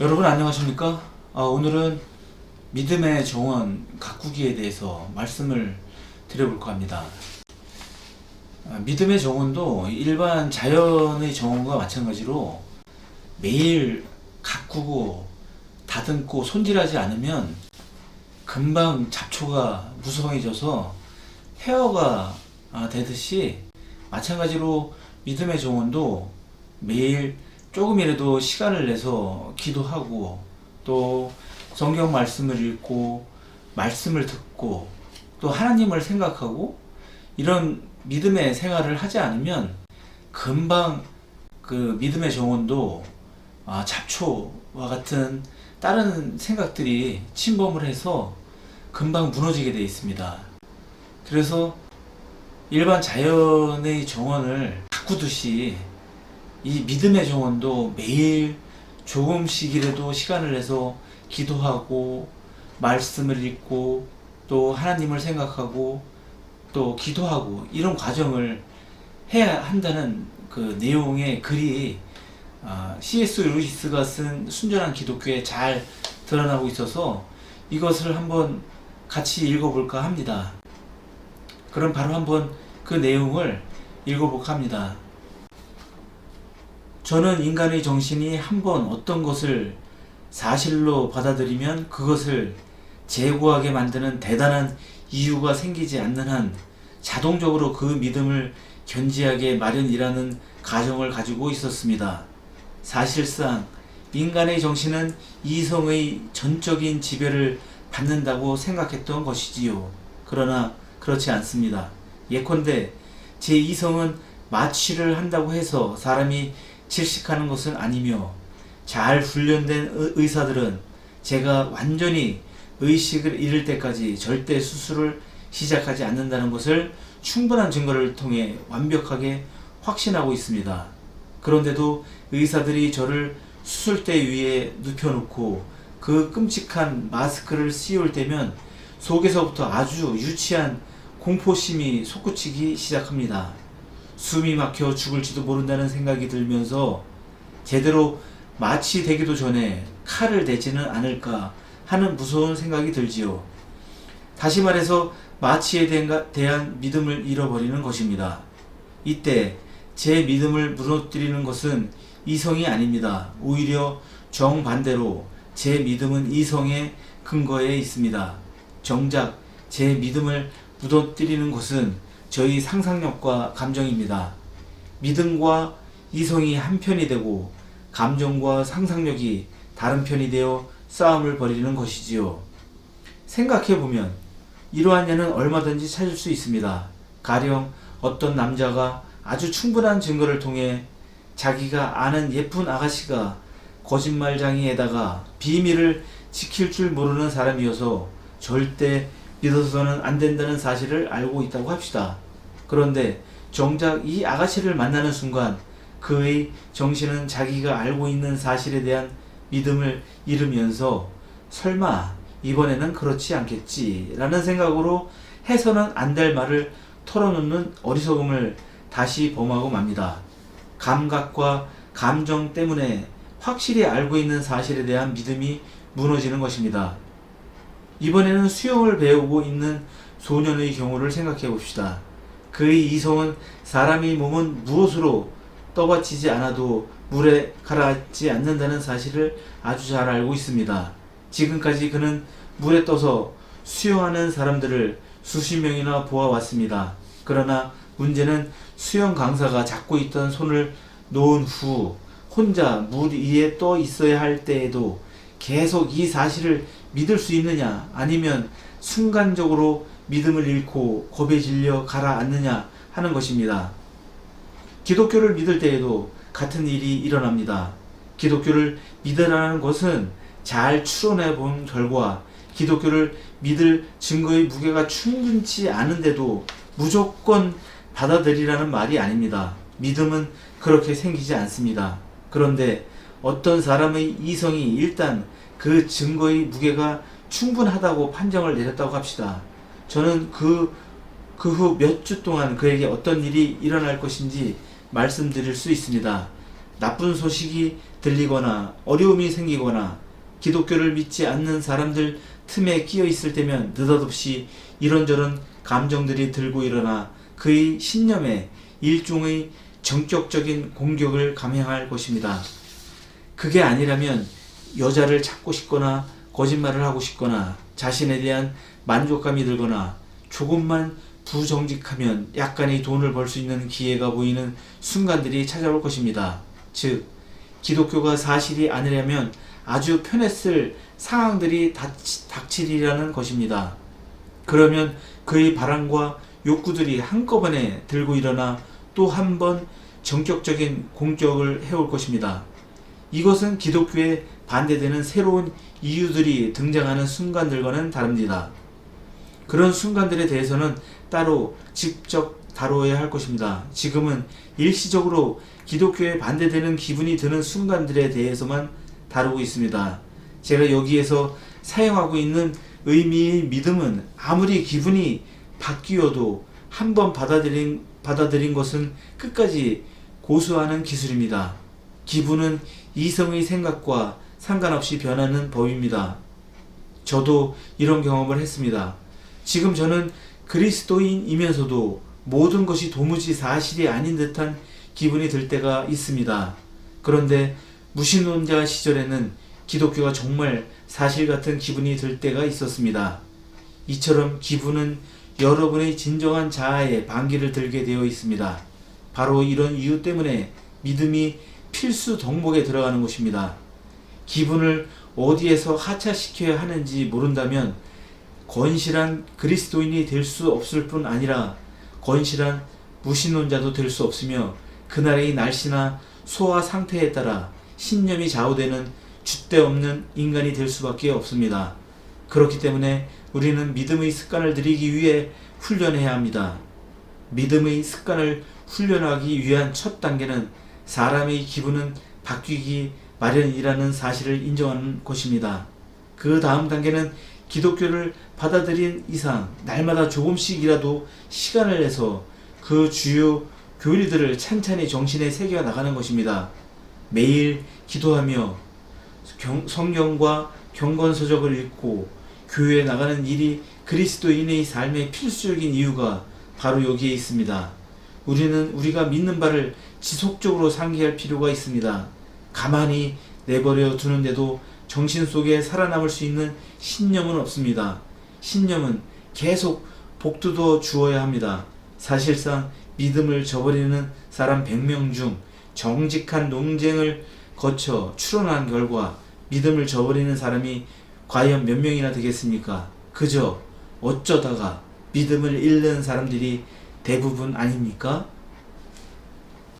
여러분 안녕하십니까? 오늘은 믿음의 정원 가꾸기에 대해서 말씀을 드려볼까 합니다. 믿음의 정원도 일반 자연의 정원과 마찬가지로 매일 가꾸고 다듬고 손질하지 않으면 금방 잡초가 무성해져서 폐허가 되듯이, 마찬가지로 믿음의 정원도 매일 조금이라도 시간을 내서 기도하고 또 성경 말씀을 읽고 말씀을 듣고 또 하나님을 생각하고 이런 믿음의 생활을 하지 않으면 금방 그 믿음의 정원도 잡초와 같은 다른 생각들이 침범을 해서 금방 무너지게 되어 있습니다. 그래서 일반 자연의 정원을 가꾸듯이 이 믿음의 정원도 매일 조금씩이라도 시간을 내서 기도하고 말씀을 읽고 또 하나님을 생각하고 또 기도하고 이런 과정을 해야 한다는 그 내용의 글이 C.S. 루이스가 쓴 순전한 기독교에 잘 드러나고 있어서 이것을 한번 같이 읽어볼까 합니다. 그럼 바로 한번 그 내용을 읽어볼까 합니다. 저는 인간의 정신이 한번 어떤 것을 사실로 받아들이면 그것을 재고하게 만드는 대단한 이유가 생기지 않는 한 자동적으로 그 믿음을 견지하게 마련이라는 가정을 가지고 있었습니다. 사실상 인간의 정신은 이성의 전적인 지배를 받는다고 생각했던 것이지요. 그러나 그렇지 않습니다. 예컨대 제 이성은 마취를 한다고 해서 사람이 질식하는 것은 아니며, 잘 훈련된 의사들은 제가 완전히 의식을 잃을 때까지 절대 수술을 시작하지 않는다는 것을 충분한 증거를 통해 완벽하게 확신하고 있습니다. 그런데도 의사들이 저를 수술대 위에 눕혀놓고 그 끔찍한 마스크를 씌울 때면 속에서부터 아주 유치한 공포심이 솟구치기 시작합니다. 숨이 막혀 죽을지도 모른다는 생각이 들면서 제대로 마취되기도 전에 칼을 대지는 않을까 하는 무서운 생각이 들지요. 다시 말해서 마취에 대한 믿음을 잃어버리는 것입니다. 이때 제 믿음을 무너뜨리는 것은 이성이 아닙니다. 오히려 정반대로 제 믿음은 이성의 근거에 있습니다. 정작 제 믿음을 무너뜨리는 것은 저희 상상력과 감정입니다. 믿음과 이성이 한 편이 되고 감정과 상상력이 다른 편이 되어 싸움을 벌이는 것이지요. 생각해보면 이러한 예는 얼마든지 찾을 수 있습니다. 가령 어떤 남자가 아주 충분한 증거를 통해 자기가 아는 예쁜 아가씨가 거짓말쟁이에다가 비밀을 지킬 줄 모르는 사람이어서 절대 믿어서는 안 된다는 사실을 알고 있다고 합시다. 그런데 정작 이 아가씨를 만나는 순간 그의 정신은 자기가 알고 있는 사실에 대한 믿음을 잃으면서 설마 이번에는 그렇지 않겠지 라는 생각으로 해서는 안 될 말을 털어놓는 어리석음을 다시 범하고 맙니다. 감각과 감정 때문에 확실히 알고 있는 사실에 대한 믿음이 무너지는 것입니다. 이번에는 수영을 배우고 있는 소년의 경우를 생각해 봅시다. 그의 이성은 사람의 몸은 무엇으로 떠받치지 않아도 물에 가라앉지 않는다는 사실을 아주 잘 알고 있습니다. 지금까지 그는 물에 떠서 수영하는 사람들을 수십 명이나 보아왔습니다. 그러나 문제는 수영 강사가 잡고 있던 손을 놓은 후 혼자 물 위에 떠 있어야 할 때에도 계속 이 사실을 믿을 수 있느냐, 아니면 순간적으로 믿음을 잃고 겁에 질려 가라앉느냐 하는 것입니다. 기독교를 믿을 때에도 같은 일이 일어납니다. 기독교를 믿으라는 것은 잘 추론해 본 결과 기독교를 믿을 증거의 무게가 충분치 않은데도 무조건 받아들이라는 말이 아닙니다. 믿음은 그렇게 생기지 않습니다. 그런데 어떤 사람의 이성이 일단 그 증거의 무게가 충분하다고 판정을 내렸다고 합시다. 저는 그 후 몇 주 동안 그에게 어떤 일이 일어날 것인지 말씀드릴 수 있습니다. 나쁜 소식이 들리거나 어려움이 생기거나 기독교를 믿지 않는 사람들 틈에 끼어 있을 때면 느닷없이 이런저런 감정들이 들고 일어나 그의 신념에 일종의 전격적인 공격을 감행할 것입니다. 그게 아니라면 여자를 찾고 싶거나 거짓말을 하고 싶거나 자신에 대한 만족감이 들거나 조금만 부정직하면 약간의 돈을 벌 수 있는 기회가 보이는 순간들이 찾아올 것입니다. 즉 기독교가 사실이 아니라면 아주 편했을 상황들이 닥치리라는 것입니다. 그러면 그의 바람과 욕구들이 한꺼번에 들고 일어나 또 한 번 전격적인 공격을 해올 것입니다. 이것은 기독교에 반대되는 새로운 이유들이 등장하는 순간들과는 다릅니다. 그런 순간들에 대해서는 따로 직접 다루어야 할 것입니다. 지금은 일시적으로 기독교에 반대되는 기분이 드는 순간들에 대해서만 다루고 있습니다. 제가 여기에서 사용하고 있는 의미의 믿음은 아무리 기분이 바뀌어도 한번 받아들인 것은 끝까지 고수하는 기술입니다. 기분은 이성의 생각과 상관없이 변하는 법입니다. 저도 이런 경험을 했습니다. 지금 저는 그리스도인이면서도 모든 것이 도무지 사실이 아닌 듯한 기분이 들 때가 있습니다. 그런데 무신론자 시절에는 기독교가 정말 사실 같은 기분이 들 때가 있었습니다. 이처럼 기분은 여러분의 진정한 자아에 반기를 들게 되어 있습니다. 바로 이런 이유 때문에 믿음이 필수 덕목에 들어가는 것입니다. 기분을 어디에서 하차시켜야 하는지 모른다면 건실한 그리스도인이 될 수 없을 뿐 아니라 건실한 무신론자도 될 수 없으며 그날의 날씨나 소화 상태에 따라 신념이 좌우되는 줏대없는 인간이 될 수밖에 없습니다. 그렇기 때문에 우리는 믿음의 습관을 들이기 위해 훈련해야 합니다. 믿음의 습관을 훈련하기 위한 첫 단계는 사람의 기분은 바뀌기 마련이라는 사실을 인정하는 것입니다. 그 다음 단계는 기독교를 받아들인 이상 날마다 조금씩이라도 시간을 내서 그 주요 교리들을 찬찬히 정신에 새겨 나가는 것입니다. 매일 기도하며 성경과 경건서적을 읽고 교회에 나가는 일이 그리스도인의 삶의 필수적인 이유가 바로 여기에 있습니다. 우리는 우리가 믿는 바를 지속적으로 상기할 필요가 있습니다. 가만히 내버려 두는데도 정신 속에 살아남을 수 있는 신념은 없습니다. 신념은 계속 복두어 주어야 합니다. 사실상 믿음을 저버리는 사람 100명 중 정직한 논쟁을 거쳐 추론한 결과 믿음을 저버리는 사람이 과연 몇 명이나 되겠습니까? 그저 어쩌다가 믿음을 잃는 사람들이 대부분 아닙니까?